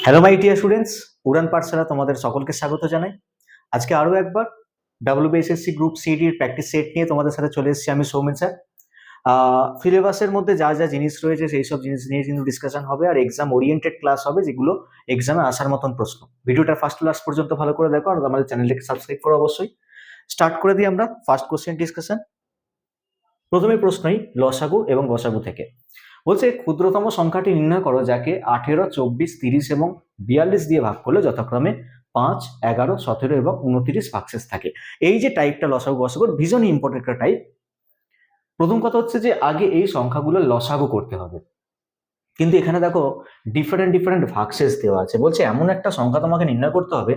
Hello my dear students, উড়ান পাঠশালা তোমাদের সকলকে স্বাগত জানাই। আজকে আরো একবার ডাব্লিউবিএসএসসি গ্রুপ সিডির প্র্যাকটিস সেট নিয়ে তোমাদের সাথে চলে এসেছি আমি, সৌমেন স্যার। সিলেবাসের মধ্যে যা যা জিনিস রয়েছে সেই সব জিনিস নিয়ে কিন্তু ডিসকাশন হবে, আর এক্সাম ওরিয়েন্টেড ক্লাস হবে, যেগুলো এক্সামে আসার মতন প্রশ্ন। ভিডিওটা ফার্স্ট ক্লাস পর্যন্ত ভালো করে দেখো, আর আমাদের চ্যানেলটাকে সাবস্ক্রাইব করো অবশ্যই। স্টার্ট করে দিই আমরা ফার্স্ট কোশ্চেন ডিসকাশন। প্রথমে প্রশ্নই লসাগু এবং গসাগু থেকে বলছে, ক্ষুদ্রতম সংখ্যাটি নির্ণয় করো যাকে 18, 24, 30 এবং 42 দিয়ে ভাগ করলে যথাক্রমে 5, 11, 17 এবং 29 ভাগশেষ থাকে। এই যে টাইপটা লসাগু গসাগুর ভীষণই ইম্পর্টেন্ট একটা টাইপ। প্রথম কথা হচ্ছে যে আগে এই সংখ্যাগুলো লসাগু করতে হবে, কিন্তু এখানে দেখো ডিফারেন্ট ডিফারেন্ট ভাগশেষ দেওয়া আছে। বলছে এমন একটা সংখ্যা তোমাকে নির্ণয় করতে হবে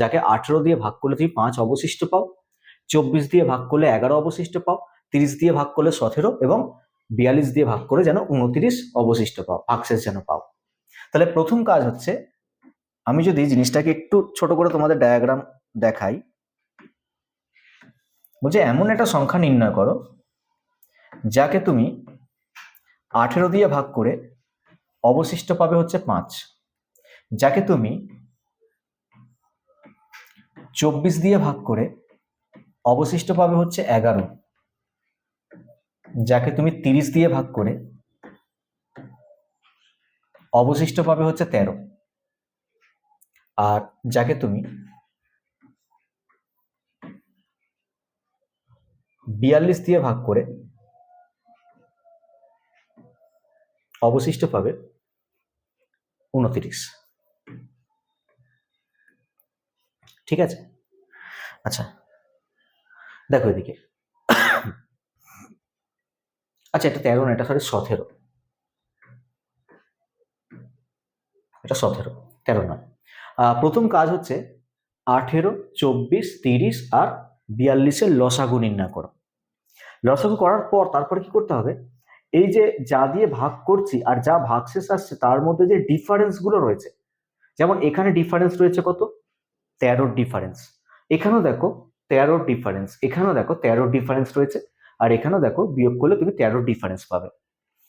যাকে 18 দিয়ে ভাগ করলে তুমি 5 অবশিষ্ট পাও, 24 দিয়ে ভাগ করলে 11 অবশিষ্ট পাও, 30 দিয়ে ভাগ করলে 17 এবং 42 দিয়ে ভাগ করে যেন 29 অবশিষ্ট পাও, ভাগশেষ যেন পাও। তাহলে প্রথম কাজ হচ্ছে, আমি যদি জিনিসটাকে একটু ছোট করে তোমাদের ডায়াগ্রাম দেখাই, বলছে এমন একটা সংখ্যা নির্ণয় করো যাকে তুমি 18 দিয়ে ভাগ করে অবশিষ্ট পাবে হচ্ছে 5, যাকে তুমি 24 দিয়ে ভাগ করে অবশিষ্ট পাবে হচ্ছে 11, যাকে তুমি 30 দিয়ে ভাগ করে অবশিষ্ট পাবে হচ্ছে 13, আর যাকে তুমি 42 দিয়ে ভাগ করে অবশিষ্ট পাবে 29। ঠিক আছে, আচ্ছা দেখো এদিকে। আচ্ছা, এটা 13 না, এটা সরি 17, এটা 17, 13 নয়। প্রথম কাজ হচ্ছে 18, 24, 30 আর 42-এর লসাগু নির্ণয় করো। লসাগু করার পর তারপরে কি করতে হবে, এই যে যা দিয়ে ভাগ করছি আর যা ভাগশেষ আসছে তার মধ্যে যে ডিফারেন্স গুলো রয়েছে, যেমন এখানে ডিফারেন্স রয়েছে কত, 13 ডিফারেন্স, এখানেও দেখো 13 ডিফারেন্স, এখানেও দেখো 13 ডিফারেন্স রয়েছে, আর এখানেও দেখো বিয়োগ করলে তুমি 13 ডিফারেন্স পাবে।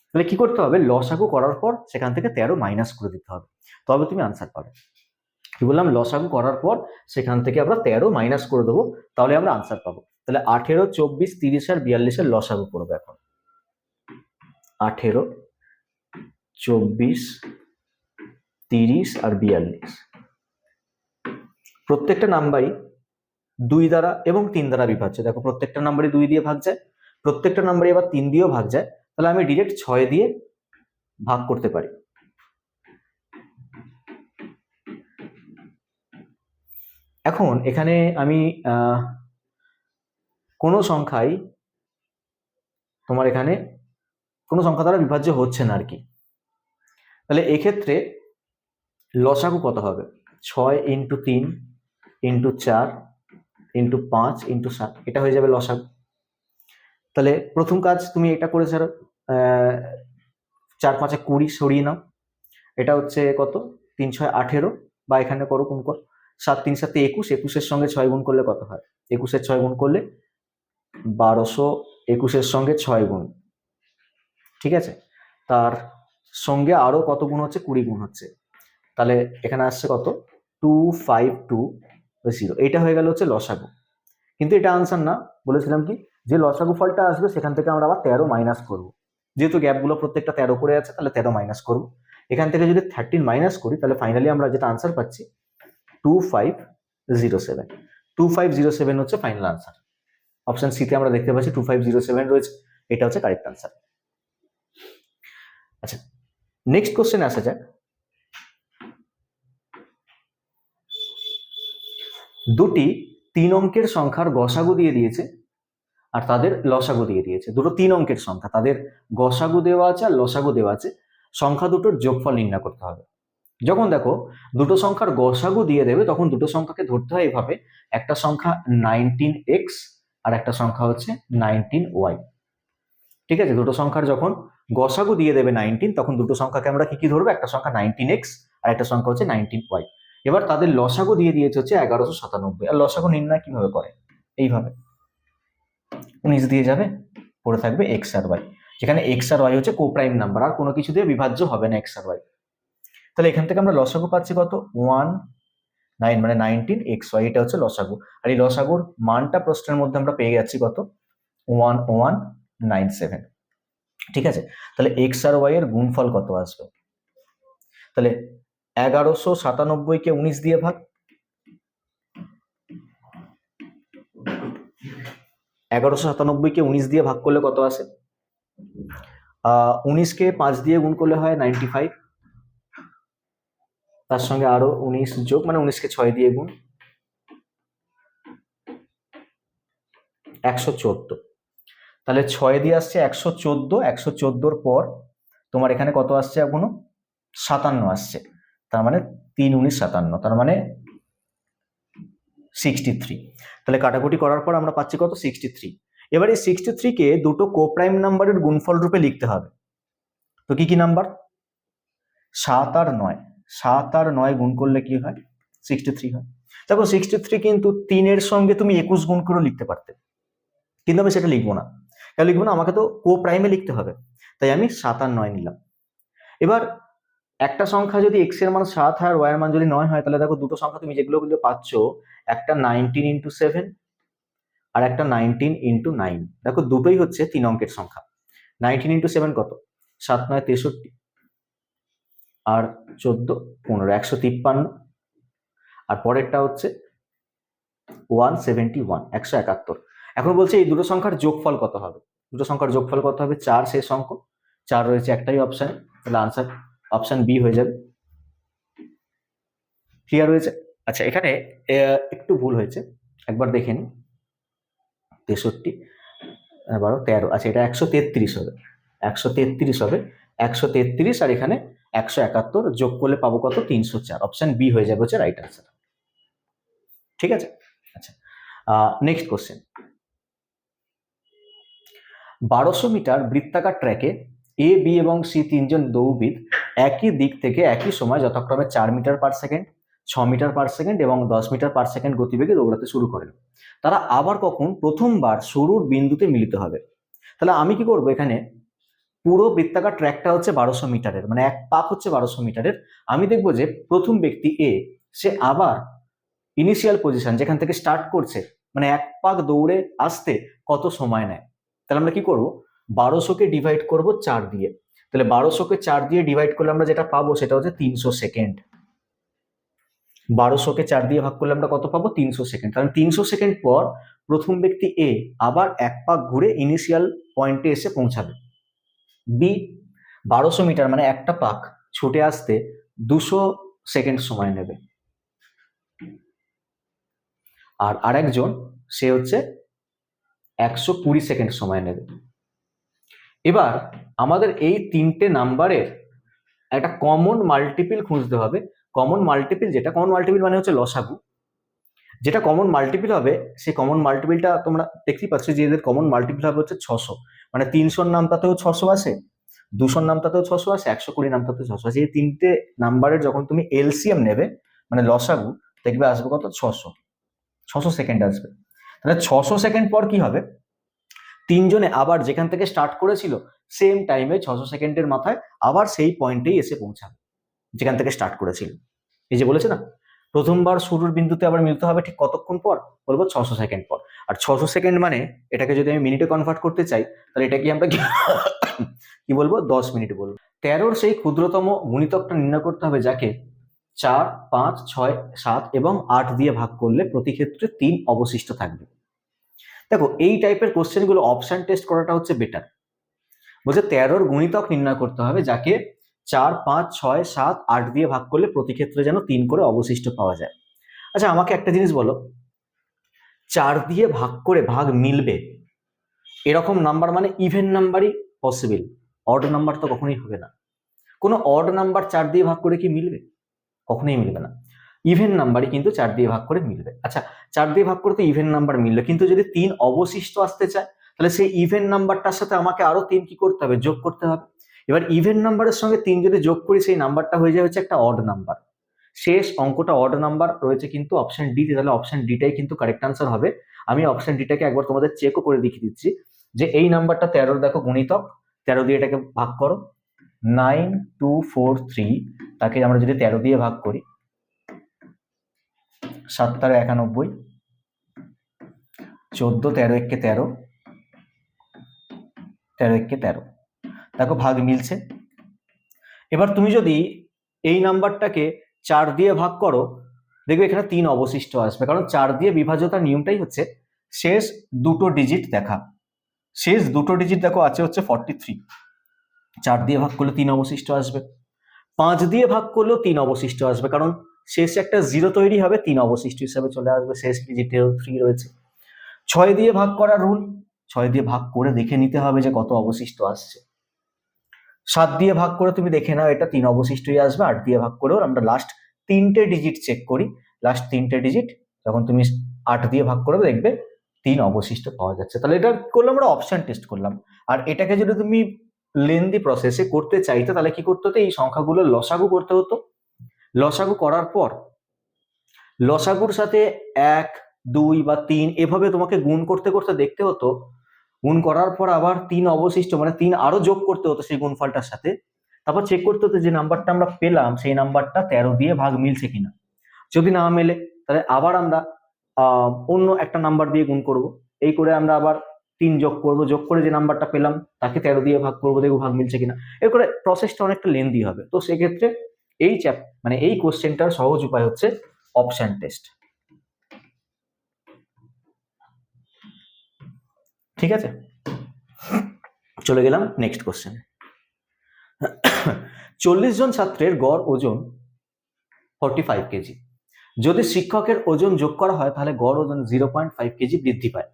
তাহলে কি করতে হবে, লসাগু করার পর সেখান থেকে 13 মাইনাস করে দিতে হবে, তবে তুমি আনসার পাবে। কি বললাম, লসাগু করার পর সেখান থেকে আমরা 13 মাইনাস করে দেবো, তাহলে আমরা আনসার পাবো। তাহলে 18, 24, 30 আর 42-এর লসাগু করবো এখন। 18, 24, 30 আর 42, প্রত্যেকটা নাম্বারই 2 দ্বারা এবং 3 দ্বারা বিভাজ্য। দেখো প্রত্যেকটা নাম্বারই 2 দিয়ে ভাগ যায়, প্রত্যেকটা নাম্বারই আবার 3 দিয়েও ভাগ যায়। তাহলে আমি ডিরেক্ট 6 দিয়ে ভাগ করতে পারি। এখন এখানে আমি কোনো সংখ্যাই তোমার এখানে কোনো সংখ্যা দ্বারা বিভাজ্য হচ্ছে না আর কি। তাহলে এক্ষেত্রে লসাগু কত হবে, 6 ইন্টু 3 ইন্টু 4 ইন্টু 5 ইন্টু 7, এটা হয়ে যাবে লসাগু। তাহলে প্রথম কাজ তুমি এটা করে ছাড়ো, 4 5 20 সরিয়ে নাও, এটা হচ্ছে কত, 3 6 18, বা এখানে করো কোন কর, 7 3 7 21, 21-এর সঙ্গে 6 গুণ করলে কত হয়, 21-এর 6 গুণ করলে 1200, 21-এর সঙ্গে 6 গুণ, ঠিক আছে, তার সঙ্গে আরো কত গুণ হচ্ছে, 20 গুণ হচ্ছে, তাহলে এখানে আসছে কত, 2520, এইটা হয়ে গেল হচ্ছে লসাগু। কিন্তু এটা আনসার না, বলেছিলাম কি যে লসাগু ফলটা আসবে সেখান থেকে আমরা আবার 13 মাইনাস করব, যেহেতু গ্যাপগুলো প্রত্যেকটা 13 করে আছে, তাহলে 13 মাইনাস করব। এখান থেকে যদি 13 মাইনাস করি, তাহলে ফাইনালি আমরা যেটা আনসার পাচ্ছি 2507। 2507 হচ্ছে ফাইনাল আনসার। অপশন সি তে আমরা দেখতে পাচ্ছি 2507 রয়েছে, এটা হচ্ছে কারেক্ট আনসার। আচ্ছা, নেক্সট কোশ্চেন আসা যাক। দুটি 3 অঙ্কের সংখ্যার গসাগু দিয়ে দিয়েছে আর তাদের লসাগু দিয়ে দিয়েছে। দুটো 3 অঙ্কের সংখ্যা, তাদের গসাগু দেওয়া আছে আর লসাগু দেওয়া আছে, সংখ্যা দুটোর যোগফল নির্ণয় করতে হবে। যখন দেখো দুটো সংখ্যার গসাগু দিয়ে দেবে, তখন দুটো সংখ্যাকে ধরতে হয় এভাবে, একটা সংখ্যা 19x আর একটা সংখ্যা হচ্ছে 19y। ঠিক আছে, দুটো সংখ্যার যখন গসাগু দিয়ে দেবে 19, তখন দুটো সংখ্যাকে আমরা কি কি ধরবো, একটা সংখ্যা 19x আর একটা সংখ্যা হচ্ছে 19y। এবার তাদের লসাগু দিয়ে দিয়েছে হচ্ছে 1197, আর লসাগু নির্ণয় কিভাবে করে, এইভাবে 19 দিয়ে যাবে, পড়ে থাকবে এক্স আর ওয়াই, যেখানে এক্স আর ওয়াই হচ্ছে কোপ্রাইম নাম্বার, আর কোনো কিছু দিয়ে বিভাজ্য হবে না এক্স আর ওয়াই। তাহলে এখান থেকে আমরা লসাগু পাচ্ছি কত 9 মানে 19xy, এটা হচ্ছে লসাগু। আর এই লসাগুর মানটা প্রশ্নের মধ্যে আমরা পেয়ে যাচ্ছি কত 1197। ঠিক আছে, তাহলে এক্স আর ওয়াই এর গুণফল কত আসবে? তাহলে 1197কে 19 দিয়ে ভাগ, 1197কে 19 দিয়ে ভাগ করলে কত আসে? 19কে 5 দিয়ে গুণ করলে হয় 95, তার সঙ্গে আরো 19 যোগ, মানে 19কে 6 দিয়ে গুণ 114। তাহলে 6 দিয়ে আসছে 114, 114র পর তোমার এখানে কত আসছে? এখনো 57 আসছে, তার মানে 3 19 57, তার মানে 63। তাহলে কাটাকুটি করার পর আমরা পাচ্ছি কত 63। এবার এই 63কে দুটো কোপ্রাইম নাম্বারের গুণফল রূপে লিখতে হবে। তো কি কি নাম্বার? 7 আর 9, 7 আর 9 গুণ করলে কি হয়? 63 হয়। দেখো 63 কিন্তু 3 এর সঙ্গে তুমি 21 গুণ করে লিখতে পারতে, কিন্তু আমি সেটা লিখবো না। কেন লিখবো না? আমাকে তো কোপ্রাইমে লিখতে হবে, তাই আমি 7 আর 9 নিলাম। এবার একটা সংখ্যা যদি x এর মান 7 হয় আর y এর মান যদি 9 হয়, তাহলে দেখো দুটো সংখ্যা তুমি যেগুলো পাচ্ছ, একটা 19 ইন্টু 7 আর একটা 19 ইন্টু 9। দেখো দুটোই হচ্ছে 3 অঙ্কের সংখ্যা। 19 ইন্টু 7 কত? 7 9 63, আর 14 15 153, আর পরেরটা হচ্ছে 171 171। এখন বলছে এই দুটো সংখ্যার যোগফল কত হবে? দুটো সংখ্যার যোগফল কত হবে? 4 শেষ অঙ্ক, 4 রয়েছে একটাই অপশন, তাহলে আনসার অপশন বি হয়ে যাবে। ক্লিয়ার হয়েছে? আচ্ছা, এখানে একটু ভুল হয়েছে, একবার দেখে নিন। 63 12 13, আচ্ছা এটা 133 হবে, 133 হবে, 133 আর এখানে 171 যোগ করলে পাবো কত? 304। অপশন বি হয়ে যাবে হচ্ছে রাইট আনসার। ঠিক আছে, আচ্ছা নেক্সট কোশ্চেন। 1200 মিটার বৃত্তাকার ট্র্যাকে এ, বি এবং সি তিনজন দৌড়বিদ একই দিক থেকে একই সময় যথাক্রমে 4 metre per second, 6 metre per second এবং 10 মিটার পার সেকেন্ড গতিবেগে দৌড়াতে শুরু করেন। তারা আবার কখন প্রথমবার শুরুর বিন্দুতে মিলিত হবে? তাহলে আমি কি করব? এখানে পুরো বৃত্তাকার ট্র্যাকটা হচ্ছে 1200 মিটারের, মানে এক পাক হচ্ছে 1200 মিটারের। আমি দেখবো যে প্রথম ব্যক্তি এ, সে আবার ইনিশিয়াল পজিশন যেখান থেকে স্টার্ট করছে, মানে এক পাক দৌড়ে আসতে কত সময় নেয়। তাহলে আমরা কি করব? 1200কে ডিভাইড করব 4 দিয়ে। তাহলে 1200কে 4 দিয়ে ডিভাইড করলে আমরা যেটা পাবো সেটা হচ্ছে 300 সেকেন্ড। 1200কে 4 দিয়ে ভাগ করলে আমরা কত পাবো? 300 সেকেন্ড। তাহলে 300 সেকেন্ড পর প্রথম ব্যক্তি এ আবার এক পাক ঘুরে ইনিশিয়াল পয়েন্টে এসে পৌঁছাবে। বি 1200 মিটার মানে একটা পাক ছুটে আসতে 200 সেকেন্ড সময় নেবে। আর আরেকজন সে হচ্ছে 120 সেকেন্ড সময় নেবে। এবার আমাদের এই তিনটে নাম্বারের একটা কমন মাল্টিপল খুঁজতে হবে। কমন মাল্টিপল মানে হচ্ছে লসাগু। যেটা কমন মাল্টিপল হবে সেই কমন মাল্টিপলটা তোমরা দেখতেই পাচ্ছ যে এদের কমন মাল্টিপল হবে হচ্ছে 600। মানে 300 নামটাতেও 600 আসে, 200 নামটাতেও 600 আসে, 120 নামটাতেও 600 আসে। এই তিনটে নাম্বারের যখন তুমি এলসিএম নেবে মানে লসাগু, দেখবে আসবে কত? 600 সেকেন্ড আসবে। তাহলে 600 সেকেন্ড পর কি হবে? তিনজনে আবার যেখান থেকে স্টার্ট করেছিল সেম টাইমে 600 সেকেন্ডের মাথায় আবার সেই পয়েন্টেই এসে পৌঁছাবে যেখান থেকে স্টার্ট করেছিল। এই যে বলেছে না, প্রথমবার শুরুর বিন্দুতে আবার মিলতে হবে ঠিক কতক্ষণ পর? বলবো 600 সেকেন্ড পর। আর 600 সেকেন্ড মানে এটাকে যদি আমি মিনিটে কনভার্ট করতে চাই, তাহলে এটা কি আমরা কি বলবো? 10 মিনিট বলবো। 13র সেই ক্ষুদ্রতম গুণিতকটা নির্ণয় করতে হবে যাকে 4 5 6 7 এবং 8 দিয়ে ভাগ করলে প্রতি ক্ষেত্রে 3 অবশিষ্ট থাকবে। দেখো এই টাইপের কোশ্চেন গুলো অপশন টেস্ট করাটা হচ্ছে বেটার। বলছে 13র গুণিতক নির্ণয় করতে হবে যাকে 4 5 6 7 8 দিয়ে ভাগ করলে প্রতি ক্ষেত্রে যেন 3 করে অবশিষ্ট পাওয়া যায়। আচ্ছা আমাকে একটা জিনিস বলো, 4 দিয়ে ভাগ করে ভাগ মিলবে এরকম নাম্বার মানে ইভেন নাম্বারই পসিবল, অড নাম্বার তো কখনোই হবে না। কোনো অড নাম্বার 4 দিয়ে ভাগ করে কি মিলবে? কখনোই মিলবে না। ইভেন নাম্বারই কিন্তু 4 দিয়ে ভাগ করে মিলবে। আচ্ছা 4 দিয়ে ভাগ করে তো ইভেন নাম্বার মিললো, কিন্তু যদি 3 অবশিষ্ট আসতে চায় তাহলে সেই ইভেন নাম্বারটার সাথে আমাকে আরো 3 কি করতে হবে? যোগ করতে হবে। এবার ইভেন নাম্বারের সঙ্গে 3 যদি যোগ করি সেই নাম্বারটা হয়ে যায় হচ্ছে একটা অড নাম্বার। শেষ অঙ্কটা অড নাম্বার রয়েছে কিন্তু অপশন ডি, তাহলে অপশন ডিটাই কিন্তু কারেক্ট আনসার হবে। আমি অপশন ডিটাকে একবার তোমাদের চেকও করে দেখিয়ে দিচ্ছি যে এই নাম্বারটা 13 দেখো গুণিতক, 13 দিয়ে এটাকে ভাগ করো, 9243 তাকে আমরা যদি 13 দিয়ে ভাগ করি, 7 × 91, 14, 13 × 13, 13 × 13, দেখো ভাগ মিলছে। এবার তুমি যদি এই নাম্বারটাকে 4 দিয়ে ভাগ করো, দেখবে এখানে 3 অবশিষ্ট আসবে, কারণ 4 দিয়ে বিভাজ্যতার নিয়মটাই হচ্ছে শেষ দুটো ডিজিট দেখা। শেষ দুটো ডিজিট দেখো আছে হচ্ছে 43, 4 দিয়ে ভাগ করলে 3 অবশিষ্ট আসবে। 5 দিয়ে ভাগ করলেও 3 অবশিষ্ট আসবে, কারণ শেষে একটা 0 তৈরি হবে, 3 অবশিষ্ট হিসাবে চলে আসবে, শেষ ডিজিটেও 3 রয়েছে। 6 দিয়ে ভাগ করার রুল, 6 দিয়ে ভাগ করে দেখে নিতে হবে যে কত অবশিষ্ট আসছে। 7 দিয়ে ভাগ করে তুমি দেখে নাও, এটা 3 অবশিষ্টই আসবে। 8 দিয়ে ভাগ করেও আমরা লাস্ট 3টে ডিজিট চেক করি, লাস্ট 3টে ডিজিট যখন তুমি 8 দিয়ে ভাগ করে দেখবে 3 অবশিষ্ট পাওয়া যাচ্ছে। তাহলে এটা করলাম, আমরা অপশন টেস্ট করলাম। আর এটাকে যদি তুমি লেন্দি প্রসেসে করতে চাইতে তাহলে কি করতে হতো, এই সংখ্যাগুলো লসাগু করতে হতো। লসাগু করার পর লসাগুর সাথে 1, 2 বা 3 এভাবে তোমাকে গুণ করতে করতে দেখতে হতো, গুণ করার পর আবার 3 অবশিষ্ট, মানে 3 আরো যোগ করতে হতো সেই গুণফলটার সাথে। তারপর চেক করতে হতো যে নাম্বারটা আমরা পেলাম সেই নাম্বারটা 13 দিয়ে ভাগ মিলছে কিনা। যদি না মেলে তাহলে আবার আমরা অন্য একটা নাম্বার দিয়ে গুণ করব। এই করে আমরা আবার 3 যোগ করব, যোগ করে যে নাম্বারটা পেলাম তাকে 13 দিয়ে ভাগ করবো, দেখবো ভাগ মিলছে কিনা। এর করে প্রসেসটা অনেকটা লেন্দি হবে। তো সেক্ষেত্রে এই মানে এই কোশ্চেনটার সহজ উপায় হচ্ছে অপশন টেস্ট। ঠিক আছে, চলে গেলাম নেক্সট কোশ্চেনে। 40 জন ছাত্রের গড় ওজন 45 কেজি। যদি শিক্ষকের ওজন যোগ করা হয় তাহলে গড় ওজন 0.5 কেজি বৃদ্ধি পায়।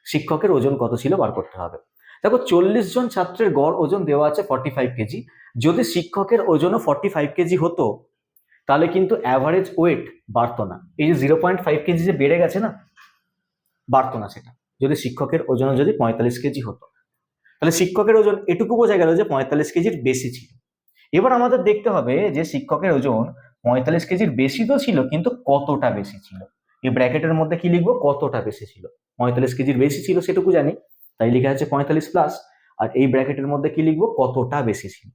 শিক্ষকের ওজন কত ছিল বার করতে হবে। দেখো 40 জন ছাত্রের গড় ওজন দেওয়া আছে 45 কেজি। যদি শিক্ষকের ওজনও 45 কেজি হতো তাহলে কিন্তু অ্যাভারেজ ওয়েট বাড়তো না। এই যে 0.5 কেজি যে বেড়ে গেছে না, বাড়তো না সেটা, যদি শিক্ষকের ওজনও যদি 45 কেজি হতো। তাহলে শিক্ষকের ওজন এটুকু বোঝা গেল যে 45 কেজির বেশি ছিল। এবার আমাদের দেখতে হবে যে শিক্ষকের ওজন 45 কেজির বেশি তো ছিল, কিন্তু কতটা বেশি ছিল। এই ব্র্যাকেটের মধ্যে কি লিখবো, কতটা বেশি ছিল। 45 কেজির বেশি ছিল সেটুকু জানি, তাই লিখা আছে 45 প্লাস। আর এই ব্র্যাকেটের মধ্যে কি লিখবো, কতটা বেশি ছিল।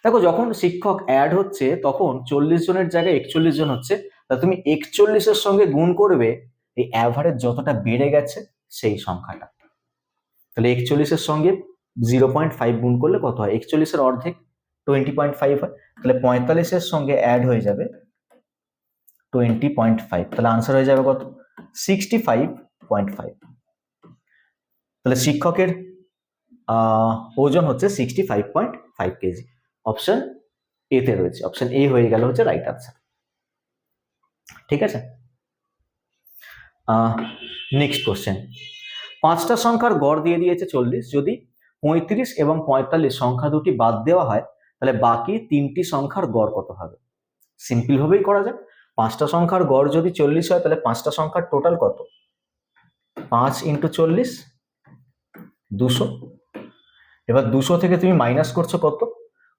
দেখো যখন শিক্ষক অ্যাড হচ্ছে তখন 40 জনের জায়গায় 41 জন হচ্ছে, তা তুমি 41-এর সঙ্গে গুণ করবে এই অ্যাভারেজ যতটা বেড়ে গেছে সেই সংখ্যাটা। তাহলে 41-এর সঙ্গে 0.5 গুণ করলে কত হয়, 41-এর অর্ধেক 20.5 হয়। তাহলে 45-এর সঙ্গে অ্যাড হয়ে যাবে 20.5, তাহলে আনসার হয়ে যাবে কত, 65.5। তাহলে শিক্ষকের ওজন হচ্ছে 65.5 কেজি। অপশন এতে রয়েছে, অপশন এ হয়ে গেল হচ্ছে রাইট আনসার। ঠিক আছে, নেক্সট কোশ্চেন। 5টা সংখ্যার গড় দিয়ে দিয়েছে 40। যদি 35 এবং 45 সংখ্যা দুটি বাদ দেওয়া হয় তাহলে বাকি 3টি সংখ্যার গড় কত হবে। সিম্পল ভাবেই করা যায়। 5টা সংখ্যার গড় যদি 40 হয় তাহলে 5টা সংখ্যার টোটাল কত, 5 × 40 200। এবার 200 থেকে তুমি মাইনাস করছো কত,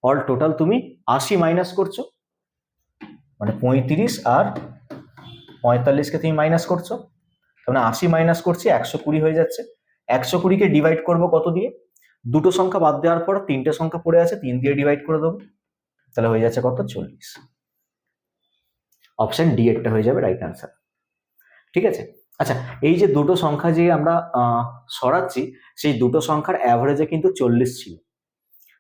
অল টোটাল তুমি 80 মাইনাস করছো, মানে 35 আর 45-কে তুমি মাইনাস করছো, মানে 80 মাইনাস করছি 120 হয়ে যাচ্ছে। 120-কে ডিভাইড করবো কত দিয়ে, দুটো সংখ্যা বাদ দেওয়ার পর 3টে সংখ্যা পড়ে আছে, 3 দিয়ে ডিভাইড করে দেবো, তাহলে হয়ে যাচ্ছে কত, 40। অপশন ডি একটা হয়ে যাবে রাইট আনসার। ঠিক আছে, আচ্ছা এই যে দুটো সংখ্যা যে আমরা সরাচ্ছি সেই দুটো সংখ্যার অ্যাভারেজে কিন্তু 40 ছিল।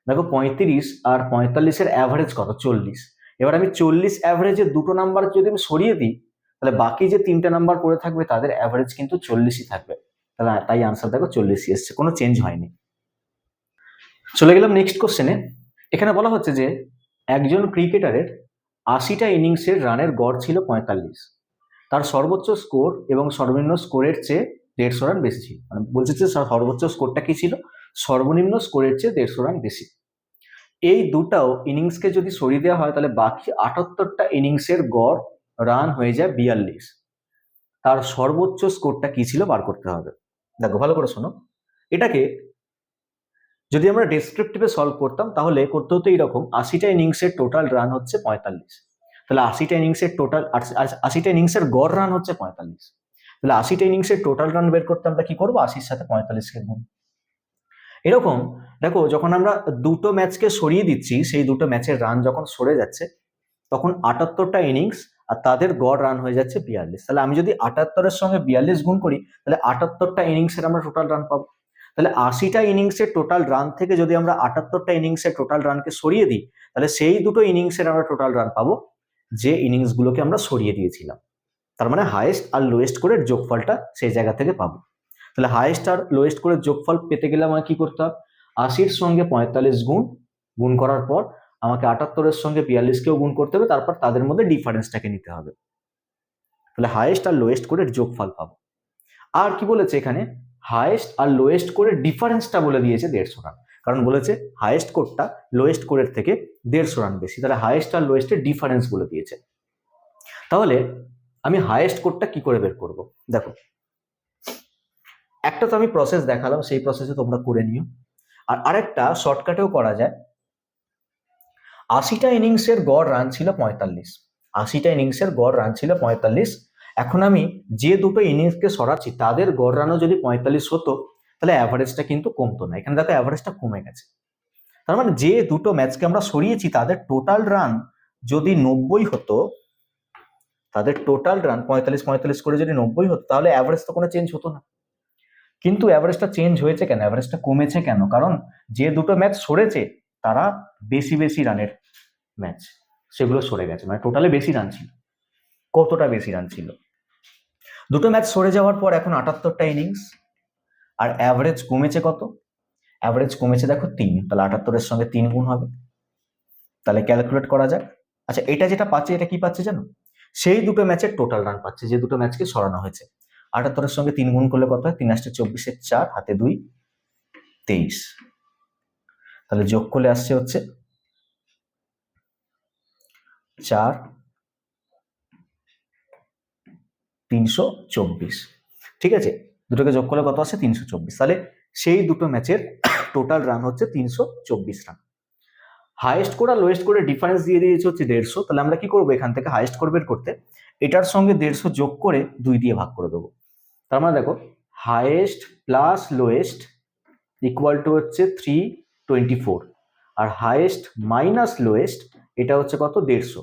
দেখো 35 আর 45-এর অ্যাভারেজ কত, 40। এবার আমি 40 অ্যাভারেজে দুটো নাম্বার যদি আমি সরিয়ে দিই তাহলে বাকি যে 3টে নাম্বার পড়ে থাকবে তাদের অ্যাভারেজ কিন্তু 40-ই থাকবে। তাহলে তাই আনসার দেখো 40-ই এসছে, কোনো চেঞ্জ হয়নি। চলে গেলাম নেক্সট কোশ্চেনে। এখানে বলা হচ্ছে যে একজন ক্রিকেটারের 80টা ইনিংসের রানের গড় ছিল 45, তার সর্বোচ্চ স্কোর এবং সর্বনিম্ন স্কোরের চেয়ে 150 রান বেশি ছিল। মানে বলছে যে সর্বোচ্চ স্কোরটা কি ছিল, সর্বনিম্ন স্কোরের চেয়ে 150 রান বেশি। এই দুটাও ইনিংসকে যদি সরিয়ে দেওয়া হয় তাহলে বাকি 78টা ইনিংসের গড় রান হয়ে যায় 42। তার সর্বোচ্চ স্কোরটা কি ছিল বার করতে হবে। দেখো ভালো করে শোনো, এটাকে যদি আমরা ডেসক্রিপটিভে সলভ করতাম তাহলে করতে হতো এইরকম, 80টা ইনিংসের টোটাল রান হচ্ছে 45, তাহলে 80টা ইনিংসের টোটাল 80টা ইনিংসের গড় রান হচ্ছে 45, তাহলে 80টা ইনিংসের টোটাল রান বের করতে আমরা কি করবো, 80-র সাথে 45-কে গুণ। এরকম দেখো, যখন আমরা দুটো ম্যাচকে সরিয়ে দিচ্ছি, সেই দুটো ম্যাচের রান যখন সরে যাচ্ছে, তখন 78টা ইনিংস আর তাদের গড় রান হয়ে যাচ্ছে 42। তাহলে আমি যদি 78-এর সঙ্গে 42 গুণ করি, তাহলে 78টা ইনিংসের আমরা টোটাল রান পাবো। তাহলে 80টা ইনিংসের টোটাল রান থেকে যদি আমরা 78টা ইনিংসের টোটাল রানকে সরিয়ে দিই, তাহলে সেই দুটো ইনিংসের আমরা টোটাল রান পাবো যে ইনিংসগুলোকে আমরা সরিয়ে দিয়েছিলাম। তার মানে হাইয়েস্ট আর লোয়েস্ট করে যোগফলটা সেই জায়গা থেকে পাবো। তাহলে হাইয়েস্ট আর লোয়েস্ট করে যোগফল পেতে গেলে আমাকে কি করতে হবে? 80-র সঙ্গে 45 গুণ করার পর আমাকে 78-এর সঙ্গে 42-কেও গুণ করতে হবে, তারপর তাদের মধ্যে ডিফারেন্সটাকে নিতে হবে। তাহলে হাইয়েস্ট আর লোয়েস্ট করে যোগফল পাবো। আর কি বলেছে এখানে? হাইয়েস্ট আর লোয়েস্ট করে ডিফারেন্সটা বলে দিয়েছে 150 রান, কারণ বলেছে হাইয়েস্ট কোরটা লোয়েস্ট কোরের থেকে 150 রান বেশি, তাহলে হাইয়েস্ট আর লোয়েস্টের ডিফারেন্স বলে দিয়েছে। তাহলে আমি হাইয়েস্ট কোরটা কি করে বের করব? দেখো, একটা তো আমি প্রসেস দেখালাম, সেই প্রসেসে তোমরা করে নিও। আর আরেকটা শর্টকাটেও করা যায়। 80টা ইনিংসের গড় রান ছিল 45। 80টা ইনিংসের গড় রান ছিল 45। এখন আমি যে দুটো ইনিংসকে সরাচ্ছি তাদের গড় রানও যদি 45 হতো, তাহলে অ্যাভারেজটা কিন্তু কমতো না। এখানে দেখো অ্যাভারেজটা কমে গেছে। তার মানে যে দুটো ম্যাচকে আমরা সরিয়েছি তাদের টোটাল রান যদি 90 হতো, তাদের টোটাল রান 45 করে যদি 90 হতো, তাহলে অ্যাভারেজ তো কোনো চেঞ্জ হতো না। কিন্তু অ্যাভারেজটা চেঞ্জ হয়েছে কেন? অ্যাভারেজটা কমেছে কেন? কারণ যে দুটো ম্যাচ সরেছে তারা বেশি রানের ম্যাচ, সেগুলো সরে গেছে, মানে টোটালে বেশি রান ছিল। কতটা বেশি রান ছিল? দুটো ম্যাচ সরে যাওয়ার পর এখন 78টা ইনিংস, আর অ্যাভারেজ কমেছে কত? অ্যাভারেজ কমেছে দেখো 3, তাহলে 78-এর সঙ্গে 3 গুণ হবে। তাহলে ক্যালকুলেট করা যাক। আচ্ছা, এটা যেটা পাচ্ছে, এটা কি পাচ্ছে জানো? সেই দুটো ম্যাচের টোটাল রান পাচ্ছে, যে দুটো ম্যাচকে সরানো হয়েছে। 78-এর সঙ্গে 3 গুণ করলে কত হয়? 3 আসছে 24, 4 হাতে 2, 23। তাহলে যোগ করলে আসছে হচ্ছে 4, 324। ঠিক আছে, দুটোকে যোগ করলে কত আসছে? 324। তাহলে সেই দুটো ম্যাচের টোটাল রান হচ্ছে 324 রান। হাইয়েস্ট করে আর লোয়েস্ট করে ডিফারেন্স দিয়ে দিয়েছে হচ্ছে 150। তাহলে আমরা কি করবো? এখান থেকে হাইয়েস্ট করে বের করতে এটার সঙ্গে 150 যোগ করে 2 দিয়ে ভাগ করে দেবো। তার মানে দেখো, highest plus lowest equal to হচ্ছে 324, আর হাইয়েস্ট মাইনাস লোয়েস্ট এটা হচ্ছে কত? 150।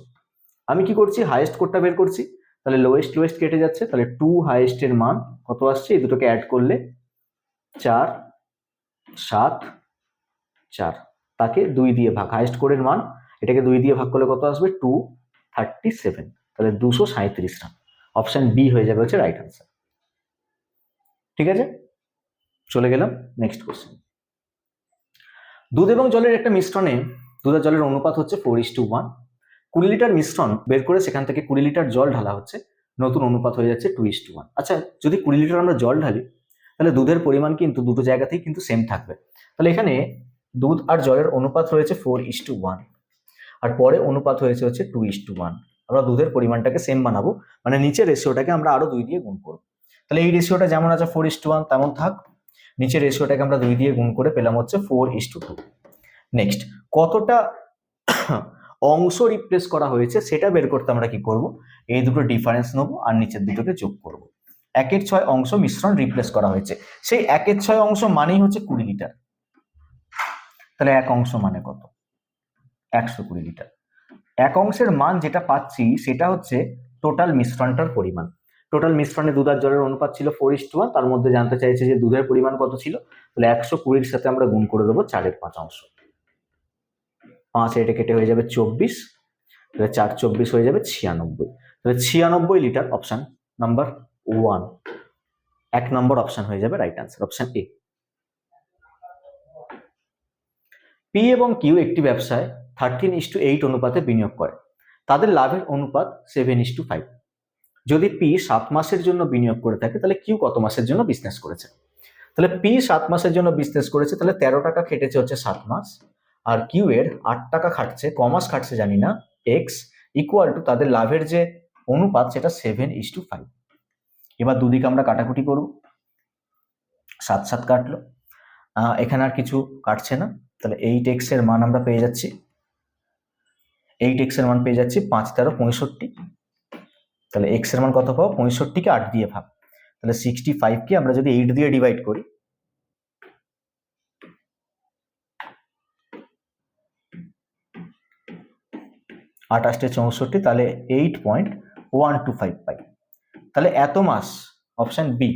আমি কি করছি? হাইয়েস্ট কোডটা বের করছি। তাহলে লোয়েস্ট কেটে যাচ্ছে, তাহলে 2 হাইয়েস্টের মান কত আসছে? এই দুটোকে অ্যাড করলে 4, 7, 4, তাকে 2 দিয়ে ভাগ। হাইয়েস্ট কোডের মান, এটাকে 2 দিয়ে ভাগ করলে কত আসবে? 237। তাহলে 237 রান। অপশন বি হয়ে যাবে হচ্ছে রাইট আনসার। ঠিক আছে, চলে গেলাম নেক্সট কোশ্চেন। দুধ এবং জলের একটা মিশ্রণে দুধ আর জলের অনুপাত হচ্ছে 4:1। 20 লিটার মিশ্রণ বের করে সেখান থেকে 20 লিটার জল ঢালা হচ্ছে, নতুন অনুপাত হয়ে যাচ্ছে 2:1। আচ্ছা, যদি 20 লিটার আমরা জল ঢালি, তাহলে দুধের পরিমাণ কিন্তু দুটো জায়গাতেই কিন্তু সেম থাকবে। তাহলে এখানে দুধ আর জলের অনুপাত রয়েছে 4:1, আর পরে অনুপাত হয়েছে হচ্ছে 2:1। আমরা দুধের পরিমাণটাকে সেম বানাবো, মানে নিচের রেশিওটাকে আমরা আরো 2 দিয়ে গুণ করবো। তাহলে এই রেশিওটা যেমন আছে 4:1 তেমন থাক, নিচের রেশিওটাকে আমরা 2 দিয়ে গুণ করে পেলাম হচ্ছে 4:2। নেক্সট, কতটা অংশ রিপ্লেস করা হয়েছে সেটা বের করতে আমরা কি করব? এই দুটো ডিফারেন্স নেবো আর নিচের দুটোকে যোগ করব। 1/6 অংশ মিশ্রণ রিপ্লেস করা হয়েছে, সেই 1/6 অংশ মানেই হচ্ছে 20 লিটার। তাহলে 1 অংশ মানে কত? 120 লিটার। 1 অংশের মান যেটা পাচ্ছি সেটা হচ্ছে টোটাল মিশ্রণটার পরিমাণ। টোটাল মিশ্রণে দুধ আর জলের অনুপাত ছিল 4:1, তার মধ্যে জানতে চাইছে যে দুধের পরিমাণ কত ছিল। তাহলে 120-র সাথে আমরা গুণ করে দেবো 4/5 অংশ। 5 এটা কেটে হয়ে যাবে 24, তাহলে 4 24 হয়ে যাবে 96। তাহলে 96 লিটার অপশন নাম্বার 1, 1 নম্বর অপশন হয়ে যাবে right answer, option A. P এবং কিউ একটি ব্যবসায় 13:8 অনুপাতে বিনিয়োগ করে, তাদের লাভের অনুপাত 7:5। যদি পি 7 মাসের জন্য বিনিয়োগ করে থাকে, তাহলে কিউ কত মাসের জন্য বিজনেস করেছে? তাহলে পি 7 মাসের জন্য বিজনেস করেছে, তাহলে 13 টাকা খেটেছে হচ্ছে 7 মাস, আর কিউ এর 8 টাকা খাটছে, কমাস খাটছে জানি না, এক্স ইকুয়াল টু তাদের লাভের যে অনুপাত সেটা 7:5। এবার দুদিকে আমরা কাটাকুটি করব। 7 7 কাটলো, এখানে আর কিছু কাটছে না, তাহলে 8x এর মান আমরা পেয়ে যাচ্ছি। 8x এর মান পেয়ে যাচ্ছি 5 13 65। তাহলে x এর মান কত পাবো? 65কে 8 দিয়ে ভাগ। তাহলে 65কে আমরা যদি 8 দিয়ে ডিভাইড করি, 28 64, তাহলে 8.125 পাই। তাহলে এত মাস, অপশন বি,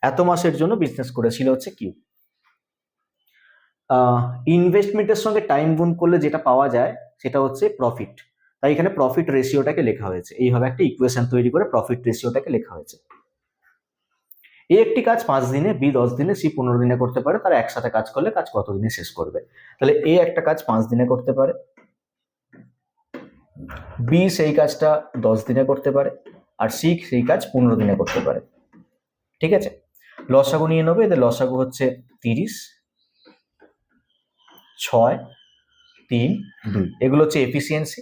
এত মাসের জন্য বিজনেস করেছিল হচ্ছে কিউ। ইনভেস্টমেন্টের সঙ্গে টাইম গুণ করলে যেটা পাওয়া যায় সেটা হচ্ছে প্রফিট, তাই এখানে প্রফিট রেশিওটাকে লেখা হয়েছে এইভাবে, একটা ইকুয়েশন তৈরি করে প্রফিট রেশিওটাকে লেখা হয়েছে। এ একটি কাজ 5 দিনে, বি 10 দিনে, সি 15 দিনে করতে পারে, তারা একসাথে কাজ করলে কাজ কত দিনে শেষ করবে? তাহলে এ একটা কাজ 5 দিনে করতে পারে, বি সেই কাজটা 10 দিনে করতে পারে, আর সি সেই কাজ 15 দিনে করতে পারে। ঠিক আছে, লসাগু নিয়ে নেবে, এদের লসাগু হচ্ছে 30, 6, 3, 2, এগুলো হচ্ছে এফিসিয়েন্সি।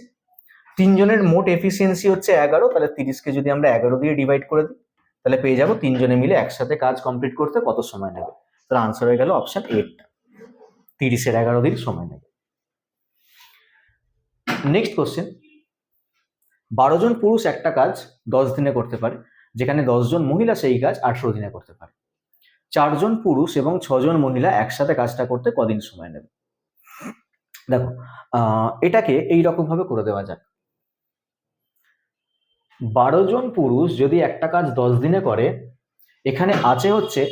তিনজনের মোট এফিসিয়েন্সি হচ্ছে 11, তাহলে 30কে যদি আমরা 11 দিয়ে ডিভাইড করে দিই তাহলে পেয়ে যাবো তিনজনে মিলে একসাথে কাজ কমপ্লিট করতে কত সময় নেবে। তাহলে আনসার হয়ে গেল অপশন 8, 30-এর 11 দিন সময় নেবে। নেক্সট কোশ্চেন, 12 জন পুরুষ একটা কাজ 10 দিনে করতে পারে, যেখানে 10 জন মহিলা সেই কাজ 18 দিনে করতে পারে। 4 জন পুরুষ এবং 6 জন মহিলা একসাথে কাজটা করতে কদিন সময় নেবে? দেখো, এটাকে এইরকম ভাবে করে দেওয়া যাক। 12 জন পুরুষ যদি একটা কাজ 10 দিনে করে, এখানে আছে হচ্ছে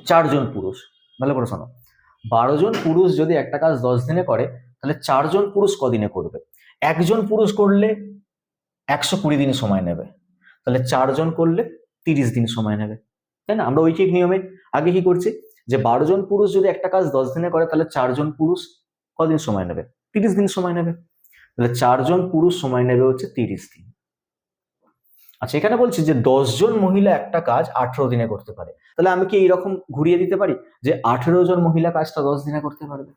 4 জন পুরুষ। ভালো করে শোনো, 12 জন পুরুষ যদি একটা কাজ 10 দিনে করে, তাহলে 4 জন পুরুষ কদিনে করবে? একজন পুরুষ করলে 120 দিন সময় নেবে, তাহলে 4 জন করলে 30 দিন সময় নেবে, তাই না? আমরা ঐকিক নিয়মে আগে কি করছি, যে 12 জন পুরুষ যদি একটা কাজ 10 দিনে করে, তাহলে 4 জন পুরুষ কদিন সময় নেবে? 30 দিন সময় নেবে, তাহলে 4 জন পুরুষ সময় নেবে হচ্ছে 30 দিন। আচ্ছা, এখানে বলছি যে 10 জন মহিলা একটা কাজ 18 দিনে করতে পারে, তাহলে আমি কি এইরকম ঘুরিয়ে দিতে পারি যে 18 জন মহিলা কাজটা 10 দিনে করতে পারবে?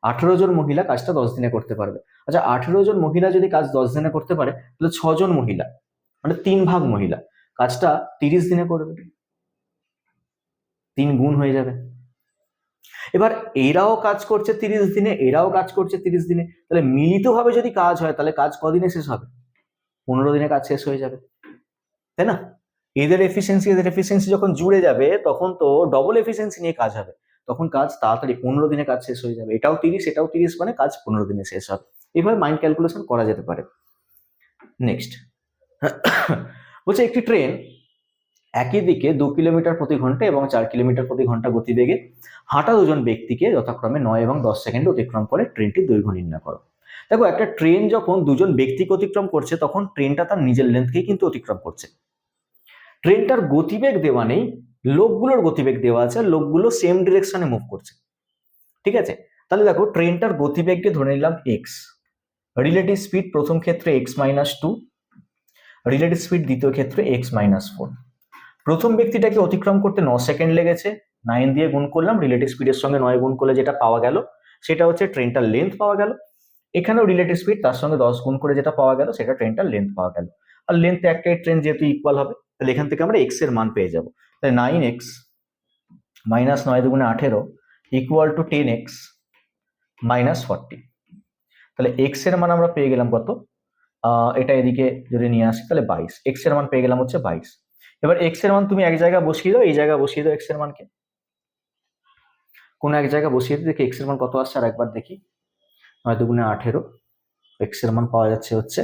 18 জন মহিলা কাজটা 10 দিনে করতে পারবে। আচ্ছা, 18 জন মহিলা যদি কাজ 10 দিনে করতে পারে, তাহলে 6 জন মহিলা, মানে 3 ভাগ মহিলা কাজটা 30 দিনে করবে, 3 গুণ হয়ে যাবে। এবার এরাও কাজ করছে 30 দিনে, এরাও কাজ করছে 30 দিনে, তাহলে মিলিতভাবে যদি কাজ হয় তাহলে কাজ কদিনে শেষ হবে? 15 দিনে কাজ শেষ হয়ে যাবে, তাই না? এদের এফিসিয়েন্সি যখন জুড়ে যাবে তখন তো ডবল এফিসিয়েন্সি নিয়ে কাজ হবে, তখন কাজ তাড়াতাড়ি 15 দিনে কাজ শেষ হয়ে যাবে। এটাও 30, এটাও 30, মানে কাজ 15 দিনে শেষ হবে। এইভাবে মাইন্ড ক্যালকুলেশন করা যেতে পারে। নেক্সট বলছে, একটি ট্রেন একই দিকে 2 কিলোমিটার প্রতি ঘন্টা এবং 4 কিলোমিটার প্রতি ঘন্টা গতিবেগে হাঁটা দুজন ব্যক্তিকে যথাক্রমে 9 এবং 10 সেকেন্ড অতিক্রম করে ট্রেনটির দৈর্ঘ্য নির্ণয় করো। দেখো, একটা ট্রেন যখন দুজন ব্যক্তিকে অতিক্রম করছে তখন ট্রেনটা তার নিজের লেন্থকেই কিন্তু অতিক্রম করছে। ট্রেনটার গতিবেগ দেওয়া নেই, লোকগুলোর গতিবেগ দেওয়া আছে, লোকগুলো সেম ডিরেকশনে মুভ করছে। ঠিক আছে, তাহলে দেখো ট্রেনটার গতিবেগকে ধরে নিলাম এক্স, রিলেটিভ স্পিড প্রথম ক্ষেত্রে x-2, রিলেটিভ স্পিড দ্বিতীয় ক্ষেত্রে x-4। প্রথম ব্যক্তিটাকে অতিক্রম করতে 9 সেকেন্ড লেগেছে, 9 দিয়ে গুণ করলাম, রিলেটিভ স্পিডের সঙ্গে 9 গুণ করলে যেটা পাওয়া গেল সেটা হচ্ছে ট্রেনটার লেন্থ পাওয়া গেল। এখানেও রিলেটিভ স্পিড তার সঙ্গে 10 গুণ করে যেটা পাওয়া গেল সেটা ট্রেনটার লেন্থ পাওয়া গেল। আর লেন্থ একটাই ট্রেন যেহেতু ইকুয়াল হবে, তাহলে এখান থেকে আমরা এক্স এর মান পেয়ে যাব। তাহলে 9x মাইনাস 9 দুগুণে 18 ইকুয়াল টু 10x মাইনাস 40। তাহলে এক্স এর মান আমরা পেয়ে গেলাম কত? এটা এদিকে যদি নিয়ে আসি তাহলে 22, এক্স এর মান পেয়ে গেলাম হচ্ছে 22। এবার এক্স এর মান তুমি এক জায়গায় বসিয়ে দাও, এই জায়গায় বসিয়ে দাও এক্স এর মানকে, কোন এক জায়গায় বসিয়ে দিই, দেখি এক্স এর মান কত আসছে আর একবার দেখি। 9 দুগুণে 18, এক্স এর মান পাওয়া যাচ্ছে হচ্ছে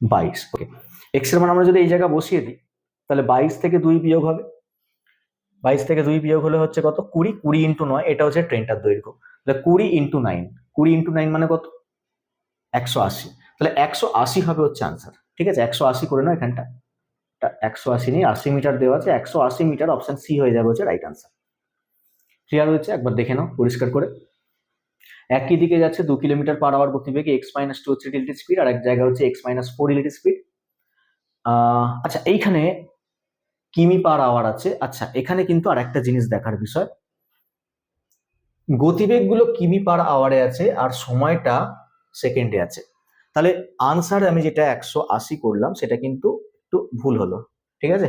22। ওকে, এক্স এর মান আমরা যদি এই জায়গায় বসিয়ে দিই তাহলে 22 থেকে 2 বিয়োগ হবে, 22 থেকে 2 বিয়োগ হলে হচ্ছে কত? 20, 20 ইন্টু 9, এটা হচ্ছে ট্রেনটার দৈর্ঘ্য। তাহলে 20 ইন্টু 9, 20 ইন্টু 9 মানে কত? 180। তাহলে 180 হবে হচ্ছে আনসার। ঠিক আছে, 180 করে নাও, এখানটা 180 নিয়ে 80 মিটার দেওয়া আছে, 180 মিটার, অপশন সি হয়ে যাবে হচ্ছে রাইট আনসার। ক্লিয়ার হয়েছে? একবার দেখে নাও পরিষ্কার করে। একই দিকে যাচ্ছে 2 কিলোমিটার পার আওয়ার গতিবেগে x-2 হচ্ছে রিলেটিভ স্পিড, আর এক জায়গায় হচ্ছে x-4 রিলেটিভ স্পিড। আচ্ছা, এইখানে কিমি পার আওয়ার আছে। আচ্ছা, এখানে কিন্তু আর একটা জিনিস দেখার বিষয়, গতিবেগ গুলো কিমি পার আওয়ারে আছে আর সময়টা সেকেন্ডে আছে। তাহলে আনসার আমি যেটা 180 করলাম সেটা কিন্তু একটু ভুল হলো। ঠিক আছে,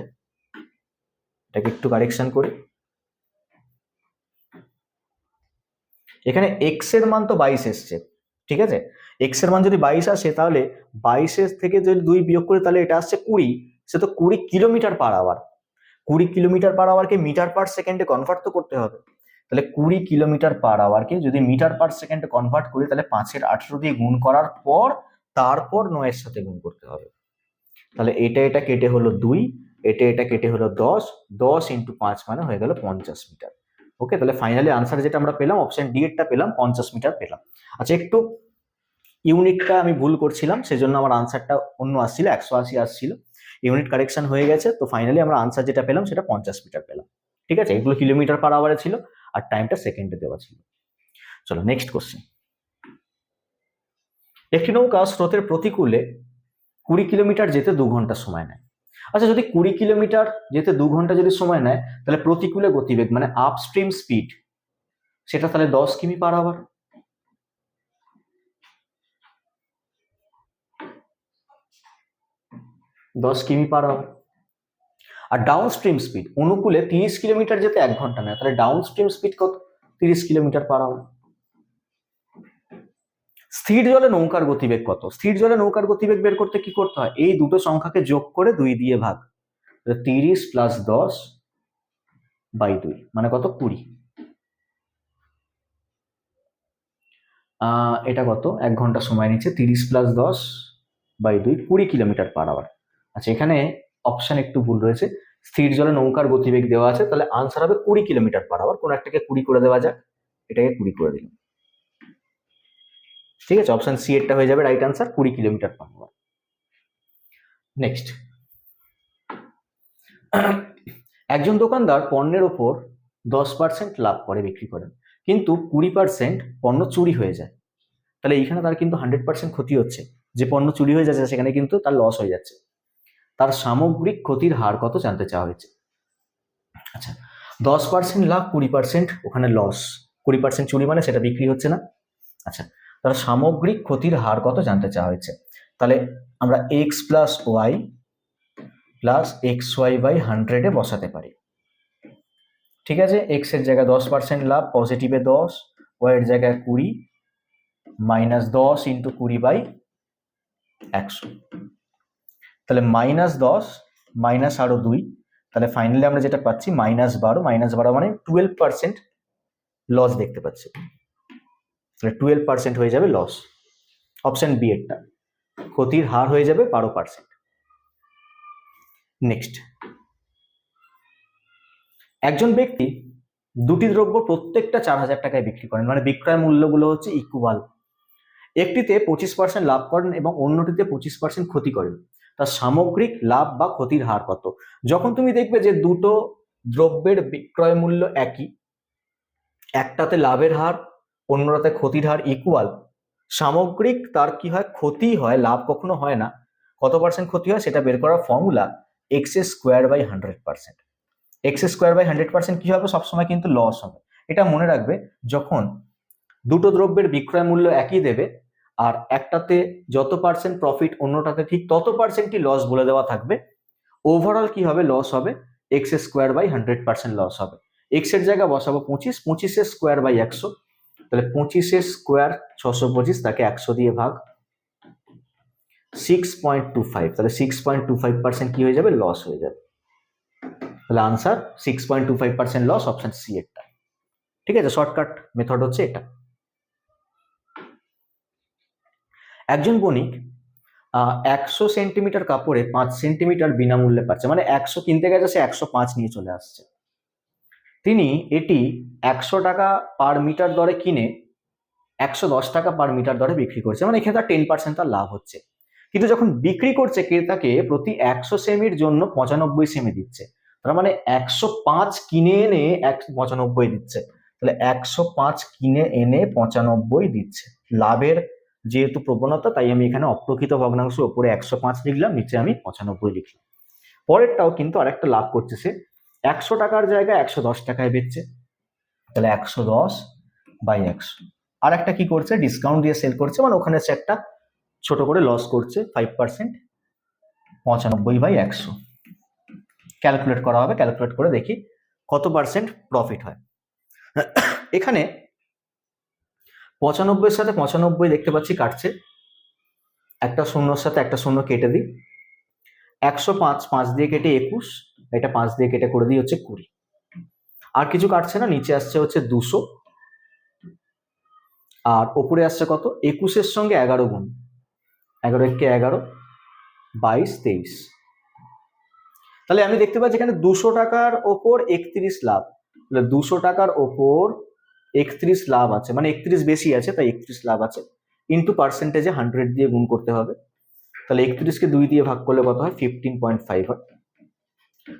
এটাকে একটু কারেকশন করি। এখানে এক্স এর মান তো 22 এসছে, ঠিক আছে, এক্স এর মান যদি 22 আসে তাহলে 22 থেকে যদি 2 বিয়োগ করে তাহলে এটা আসছে 20, সে তো 20 kilometre per hour. 20 kilometre per আওয়ারকে মিটার পার সেকেন্ডে কনভার্ট তো করতে হবে। তাহলে 20 কিলোমিটার পার আওয়ারকে যদি মিটার পার সেকেন্ডে কনভার্ট করি তাহলে 5 এর 18 দিয়ে গুণ করার পর তারপর 9 এর সাথে গুণ করতে হবে। তাহলে এটা কেটে হলো 2, এটা কেটে হলো 10, 10 ইন্টু 5 মানে হয়ে গেল 50 মিটার। ওকে, তাহলে ফাইনালি আনসার যেটা আমরা পেলাম অপশন ডি এরটা পেলাম, 50 মিটার পেলাম। আচ্ছা, একটু ইউনিটটা আমি ভুল করছিলাম, সেজন্য আমার আনসারটা অন্য আসছিল, 180 আসছিল। ইউনিট কারেকশন হয়ে গেছে, তো ফাইনালি আমরা আনসার যেটা পেলাম সেটা 50 মিটার পেলাম। ঠিক আছে, এগুলো কিলোমিটার পার আওয়ারে ছিল আর টাইমটা সেকেন্ডে দেওয়া ছিল। চলো নেক্সট কোশ্চেন। একটি নৌকা স্রোতের প্রতিকূলে 20 কিলোমিটার যেতে 2 ঘন্টা সময় নেয়। আচ্ছা, যদি 20 কিলোমিটার যেতে 2 ঘন্টা যদি সময় নেয়, তাহলে প্রতিকূলে গতিবেগ মানে আপস্ট্রিম স্পিড সেটা তাহলে 10 কিমি পার আওয়ার। আর ডাউনস্ট্রিম স্পিড অনুকূলে 30 কিলোমিটার যেতে 1 ঘন্টা নেয়, তাহলে ডাউনস্ট্রিম স্পিড কত? 30 কিলোমিটার পার আওয়ার। স্থির জলে নৌকার গতিবেগ কত? স্থির জলে নৌকার গতিবেগ বের করতে কি করতে হয়? এই দুটো সংখ্যাকে যোগ করে 2 দিয়ে ভাগ, 30 প্লাস 10 বাই 2 মানে কত? 20। এটা কত? 1 ঘন্টা সময় নিচ্ছে, 30 plus 10 by 2 20 kilometre per hour. আচ্ছা, এখানে অপশন একটু ভুল রয়েছে, স্থির জলে নৌকার গতিবেগ দেওয়া আছে, তাহলে আনসার হবে 20 কিলোমিটার পার আওয়ার। কোন একটাকে 20 করে দেওয়া যাক, এটাকে 20 করে দিলাম। ঠিক আছে, অপশন সি এরটা হয়ে যাবে right answer, 20 kilometre per hour. Next, একজন দোকানদার পণ্যের ওপর 10% লাভ করে বিক্রি করেন, কিন্তু 20% পণ্য চুরি হয়ে যায়। তাহলে এইখানে তার কিন্তু 100% ক্ষতি হচ্ছে। যে পণ্য চুরি হয়ে যাচ্ছে সেখানে কিন্তু তার লস হয়ে যাচ্ছে। তার সামগ্রিক ক্ষতির হার কত জানতে চাওয়া হয়েছে। আচ্ছা, 10% লাভ, 20% ওখানে লস, 20% চুরি মানে সেটা বিক্রি হচ্ছে না। আচ্ছা, তার সামগ্রিক ক্ষতির হার কত জানতে চাওয়া হয়েছে। তাহলে আমরা X plus Y plus X Y by 100 বসাতে পারি। ঠিক আছে, এক্স এর জায়গায় 10% লাভ, পজিটিভে 10, ওয়াই এর জায়গায় 20, মাইনাস 10 ইন্টু 20 বাই 100। তাহলে -10 মাইনাস আরো 2, তাহলে ফাইনালি আমরা যেটা পাচ্ছি -12 মানে 12% লস দেখতে পাচ্ছি। তাহলে 12% হয়ে যাবে লস, অপশন বি এরটা। ক্ষতির হার হয়ে যাবে 12%। নেক্সট, একজন ব্যক্তি দুটি দ্রব্য প্রত্যেকটা 4000 টাকায় বিক্রি করেন, মানে বিক্রয় মূল্যগুলো হচ্ছে ইকুয়াল। একটিতে 25% লাভ করেন এবং অন্যটিতে 25% ক্ষতি করেন, তার সামগ্রিক লাভ বা ক্ষতির হার কত? যখন তুমি দেখবে যে দুটো দ্রব্যের বিক্রয় মূল্য একই, একটাতে লাভের হার অন্যটাতে ক্ষতির হার ইকুয়াল, সামগ্রিক তার কি হয়? ক্ষতি হয়, লাভ কখনো হয় না। কত পার্সেন্ট ক্ষতি হয় সেটা বের করার formula X square by 100%। X square by 100% কি হবে? সবসময় কিন্তু লস হবে। এটা মনে রাখবে, যখন দুটো দ্রব্যের বিক্রয় মূল্য একই দেবে আর একটাতে যত পার্সেন্ট প্রফিট অন্যটাতে ঠিক তত পার্সেন্টই লস বলে দেওয়া থাকবে, ওভারঅল কি হবে? লস হবে, এক্স স্কোয়ার বাই 100% লস হবে। এক্স এর জায়গা বসাবো 25, 25 স্কোয়ার বাই 100, তাহলে 25 স্কোয়ার 625, তাকে 100 দিয়ে ভাগ, 6.25, তাহলে 6.25% কি হয়ে যাবে? লস হয়ে যাবে। তাহলে আনসার 6.25% লস, অপশন সি এরটা। ঠিক আছে, শর্টকাট মেথড হচ্ছে এটা। একজন বণিক 100 সেন্টিমিটার কাপড়ে 5 সেন্টিমিটার বিনামূল্যে পাচ্ছে, মানে 100 কিনতে গেছে, সে 105 নিয়ে চলে আসছে। তিনি এটি 100 টাকা পার মিটার দরে কিনে 110 টাকা পার মিটার দরে বিক্রি করছে, মানে এখানে তার 10% তার লাভ হচ্ছে। কিন্তু যখন বিক্রি করছে ক্রেতাকে প্রতি 100 সেমির জন্য 95 সেমি দিচ্ছে, তার মানে 105 কিনে এনে 95 দিচ্ছে। তাহলে 105 কিনে এনে 95 দিচ্ছে। লাভের যেহেতু প্রবণতা, তাই আমি এখানে অপ্রকৃত ভগ্নাংশ উপরে 105 লিখলাম, নিচে আমি 95 লিখলাম। পরেরটাও কিন্তু আরেকটা লাভ করছে, সে 100 টাকার জায়গায় 110 টাকায় বেচছে, তাহলে 110 বাই 100। আর একটা কি করছে? ডিসকাউন্ট দিয়ে সেল করছে, মানে ওখানে সে একটা ছোট করে লস করছে 5%, 95 বাই 100। ক্যালকুলেট করা হবে, ক্যালকুলেট করে দেখি কত পার্সেন্ট প্রফিট হয়। এখানে 95 সাথে 95 দেখতে পাচ্ছি কাটছে, একটা শূন্যর সাথে একটা শূন্য কেটে দিই, 105 5 দিয়ে কেটে 21, এটা 5 দিয়ে কেটে করে দিই হচ্ছে 20। আর কিছু কাটছে না, নিচে আসছে হচ্ছে 200, আর উপরে আসছে কত? 21 এর সঙ্গে 11 গুণ, 11 একে 11, 22, 23। তাহলে আমি দেখতে পাচ্ছি এখানে 200 টাকার ওপর 31 লাভ। তাহলে 200 টাকার ওপর 31 লাভ আছে, মানে 31 বেশি আছে তাই 31 লাভ আছে, ইন্টু পার্সেন্টেজে 100 দিয়ে গুণ করতে হবে। তাহলে 31কে 2 দিয়ে ভাগ করলে কত হয়? 15.5 হয়।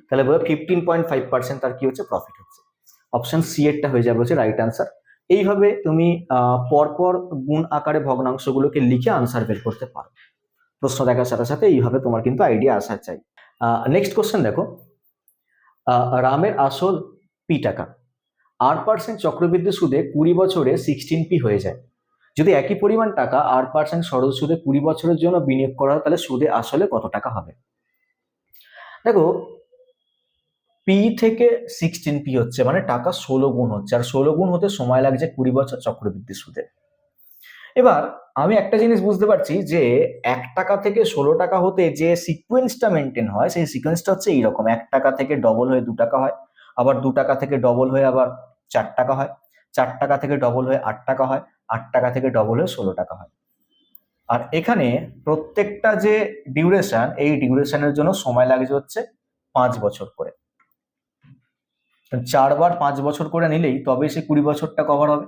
তাহলে 15.5% তার কি হচ্ছে? প্রফিট হচ্ছে। অপশন সি এরটা হয়ে যাবে হচ্ছে রাইট আনসার। এইভাবে তুমি পরপর গুণ আকারে ভগ্নাংশগুলোকে লিখে আনসার বের করতে পারো। প্রশ্ন দেখার সাথে সাথে এইভাবে তোমার কিন্তু আইডিয়া আসা চাই। নেক্সট কোশ্চেন দেখো, রামের আসল পি টাকা 8% চক্রবৃদ্ধি সুদে 20 বছরে 16p হয়ে যায়। যদি একই পরিমাণ টাকা 8% সরল সুদে 20 বছরের জন্য বিনিয়োগ করা হয় তাহলে সুদে আসলে কত টাকা হবে? দেখো, পি থেকে 16p হচ্ছে মানে টাকা 16 গুণ হচ্ছে, আর 16 গুণ হতে সময় লাগছে 20 বছর চক্রবৃদ্ধি সুদে। এবার আমি একটা জিনিস বুঝতে পারছি যে 1 টাকা থেকে 16 টাকা হতে যে সিকোয়েন্সটা মেনটেন হয় সেই সিকোয়েন্সটা হচ্ছে এইরকম: 1 টাকা থেকে ডবল হয়ে 2 টাকা হয়, আবার 2 টাকা থেকে ডবল হয়ে আবার 4 টাকা হয়, 4 টাকা থেকে ডবল হয়ে 8 টাকা হয়, 8 টাকা থেকে ডবল হয়ে 16 টাকা হয়। আর এখানে প্রত্যেকটা যে ডিউরেশন, এই ডিউরেশনের জন্য সময় লাগছে হচ্ছে 5 বছর করে। 4 বার 5 বছর করে নিলেই তবে সে 20 বছরটা কভার হবে।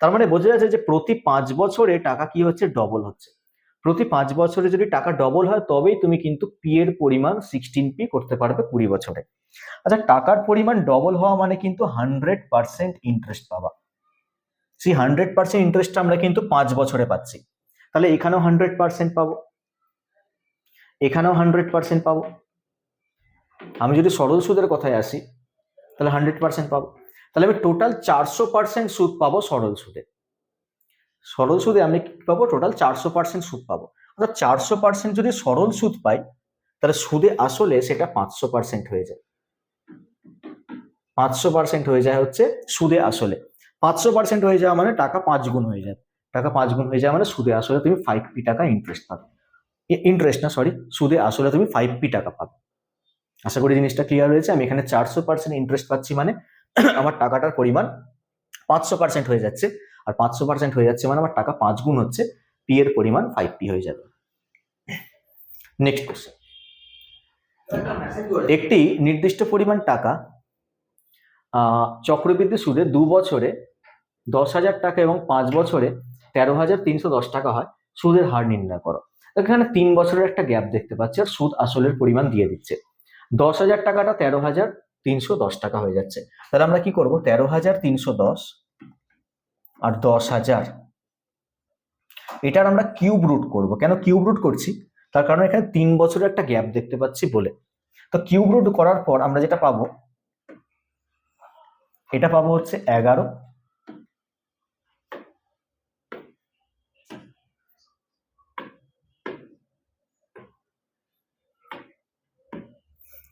তার মানে বোঝা যাচ্ছে যে প্রতি 5 বছরে টাকা কি হচ্ছে? ডবল হচ্ছে। প্রতি 5 বছরে যদি টাকা ডবল হয় তবেই তুমি কিন্তু পি এর পরিমাণ 16p করতে পারবে 20 বছরে। আচ্ছা, টাকার পরিমাণ ডবল হওয়া মানে কিন্তু 100% ইন্টারেস্ট পাওয়া। সেই 100% ইন্টারেস্টটা আমরা কিন্তু 5 বছরে পাচ্ছি। তাহলে এখানেও 100% পাবো, এখানেও 100% পাবো। আমি যদি সরল সুদের কথায় আসি তাহলে 100% পাবো। তাহলে আমি টোটাল 400% সুদ পাবো সরল সুদে। সরল সুদে আমি কি পাবো? টোটাল 400% সুদ পাবো। অর্থাৎ 400% যদি সরল সুদ পাই তাহলে সুদে আসলে সেটা 500% হয়ে যায়। 500% হয়ে যায় হচ্ছে সুদে আসলে। 500% হয়ে যাওয়া মানে টাকা 5 গুণ হয়ে যায়। টাকা 5 গুণ হয়ে যাওয়া মানে সুদে আসলে তুমি 5p টাকা ইন্টারেস্ট পাবে। ইন্টারেস্ট না, সরি, সুদে আসলে তুমি 5p টাকা পাবে। আশা করি জিনিসটা ক্লিয়ার হয়েছে। আমি এখানে 400% ইন্টারেস্ট পাচ্ছি মানে আমার টাকাটার পরিমাণ 500% হয়ে যাচ্ছে, আর 500% হয়ে যাচ্ছে মানে আমার টাকা 5 গুণ হচ্ছে, পি এর পরিমাণ 5p হয়ে যাবে। নেক্সট কোশ্চেন, একটি নির্দিষ্ট পরিমাণ টাকা চক্রবৃদ্ধি সুদে 2 বছরে 10,000 টাকা এবং 5 বছরে 13,310 টাকা হয়, সুদের হার নির্ণয় করো। এখানে 3 বছরের একটা গ্যাপ দেখতে পাচ্ছি আর সুদ আসলের পরিমাণ দিয়ে দিচ্ছে। 10,000 টাকাটা 13,310 টাকা হয়ে যাচ্ছে। তাহলে আমরা কি করব? 13,310 আর 10,000, এটার আমরা কিউব রুট করব। কেন কিউব রুট করছি? তার কারণ এখানে 3 বছরের একটা গ্যাপ দেখতে পাচ্ছি বলে। তো কিউব রুট করার পর আমরা যেটা পাবো, এটা পাবো হচ্ছে 11,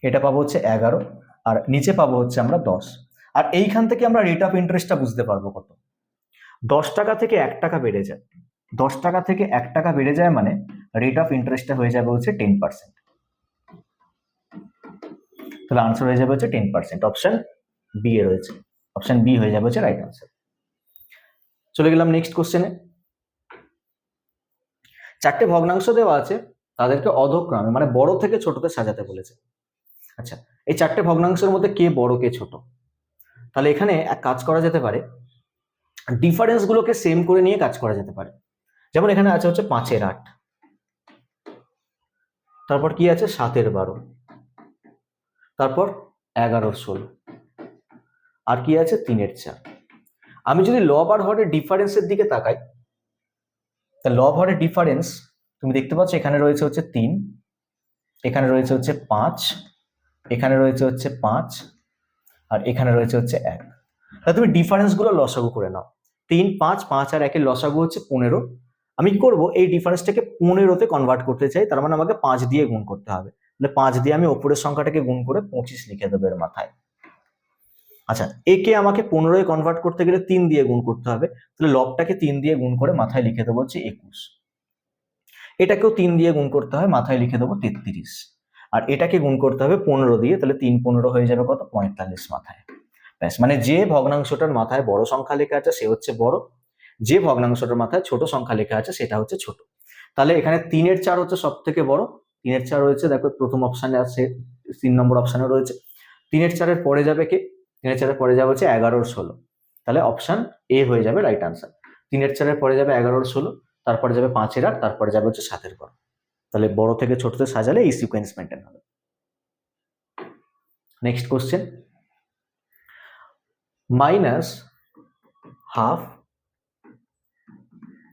এটা পাবো হচ্ছে 11, আর নিচে পাবো হচ্ছে আমরা 10। আর এইখান থেকে আমরা রেট অফ ইন্টারেস্টটা বুঝতে পারবো কত। 10 টাকা থেকে 1 টাকা বেড়ে যায়, 10 টাকা থেকে 1 টাকা বেড়ে যায় মানে রেট অফ ইন্টারেস্টটা হয়ে যাবে হচ্ছে 10%। তাহলে আনসার হয়ে যাবে হচ্ছে 10%। অপশন বি এ রয়েছে, অপশন বি হয়ে যাবে হচ্ছে রাইট আনসার। চলে গেলাম নেক্সট কোশ্চেনে। 4টে ভগ্নাংশ দেওয়া আছে, তাদেরকে অধক্রমে মানে বড় থেকে ছোটতে সাজাতে বলেছে। আচ্ছা, এই 4টে ভগ্নাংশের মধ্যে কে বড় কে ছোট? তাহলে এখানে এক কাজ করা যেতে পারে, ডিফারেন্স গুলোকে সেম করে নিয়ে কাজ করা যেতে পারে। যেমন এখানে আছে হচ্ছে 5-এর 8, তারপর কি আছে 7-এর 12, তারপর 11-র 16, আর কি আছে 3-এর 4। আমি যদি লব আর হরের ডিফারেন্সের দিকে তাকাই, তা লব হরের ডিফারেন্স তুমি দেখতে পাচ্ছ এখানে রয়েছে হচ্ছে 3, এখানে রয়েছে হচ্ছে 5, এখানে রয়েছে হচ্ছে 5, আর এখানে রয়েছে হচ্ছে 1। তাহলে তুমি ডিফারেন্স গুলো লসাগু করে নাও। 3, 5, 5 আর 1-এর লসাগু হচ্ছে 15। আমি কি করবো? এই ডিফারেন্সটাকে 15-তে কনভার্ট করতে চাই, তার মানে আমাকে 5 দিয়ে গুণ করতে হবে। তাহলে 5 দিয়ে আমি ওপরের সংখ্যাটাকে গুণ করে 25 লিখে দেবো এর মাথায়। আচ্ছা, একে আমাকে 15-এ কনভার্ট করতে গেলে 3 দিয়ে গুণ করতে হবে, তাহলে লবটাকে 3 দিয়ে গুণ করে মাথায় লিখে দেবো হচ্ছে 21। এটাকেও 3 দিয়ে গুণ করতে হয়, মাথায় লিখে দেবো 33। আর এটাকে গুণ করতে হবে 15 দিয়ে, তাহলে 3 15 হয়ে যাবে কত? 45 মাথায়। ব্যাস, মানে যে ভগ্নাংশটার মাথায় বড় সংখ্যা লেখা আছে সে হচ্ছে বড়, যে ভগ্নাংশটার মাথায় ছোট সংখ্যা লেখা আছে সেটা হচ্ছে ছোট। তাহলে এখানে 3/4 হচ্ছে সব থেকে বড়। 3/4 রয়েছে, দেখো প্রথম অপশানে আছে, 3 নম্বর অপশানে রয়েছে। 3/4 পরে যাবে কে? 3/4 পরে যাবে হচ্ছে 11/16। তাহলে অপশান এ হয়ে যাবে রাইট আনসার। 3/4 পরে যাবে 11/16, তারপরে যাবে 5/8, তারপরে যাবে হচ্ছে 7/12। তাহলে বড় থেকে ছোটতে সাজালে এই সিকোয়েন্স মেনটেন হবে। Next question, -12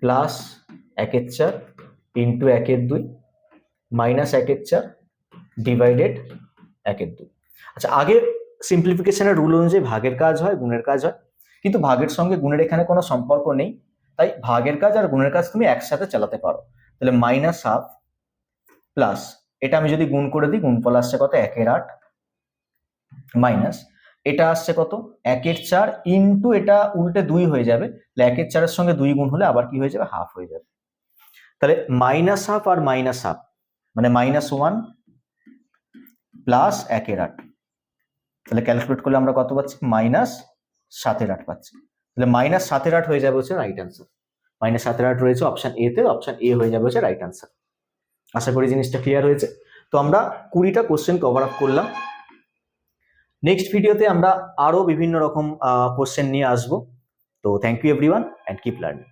plus 1/4 into 1/2 -1/4 divided 1/2। আচ্ছা, আগে সিম্পলিফিকেশনের রুল অনুযায়ী ভাগের কাজ হয়, গুণের কাজ হয়, কিন্তু ভাগের সঙ্গে গুণের এখানে কোনো সম্পর্ক নেই, তাই ভাগের কাজ আর গুণের কাজ তুমি একসাথে চালাতে পারো। তাহলে -12 প্লাস, এটা আমি যদি গুণ করে দিই, গুণফল আসছে কত? 1/8 মাইনাস এটা আসছে কত? 1/4 ইন্টু এটা উল্টে 2 হয়ে যাবে, 1/4 সঙ্গে 2 গুণ হলে আবার কি হয়ে যাবে? হাফ হয়ে যাবে। তাহলে -12 আর -12 মানে -1 প্লাস 1/8, তাহলে ক্যালকুলেট করলে আমরা কত পাচ্ছি? -7/8 পাচ্ছি। তাহলে -7/8 হয়ে যাবে হচ্ছে রাইট আনসার। -7/8 রয়েছে অপশন এ তে, অপশন এ হয়ে যাবে হচ্ছে রাইট আনসার। আশা করি জিনিসটা ক্লিয়ার হয়েছে। তো আমরা 20টা কোশ্চেন কভার আপ করলাম। নেক্সট ভিডিওতে আমরা আরো বিভিন্ন রকম কোশ্চেন নিয়ে আসবো। তো thank you everyone and keep learning.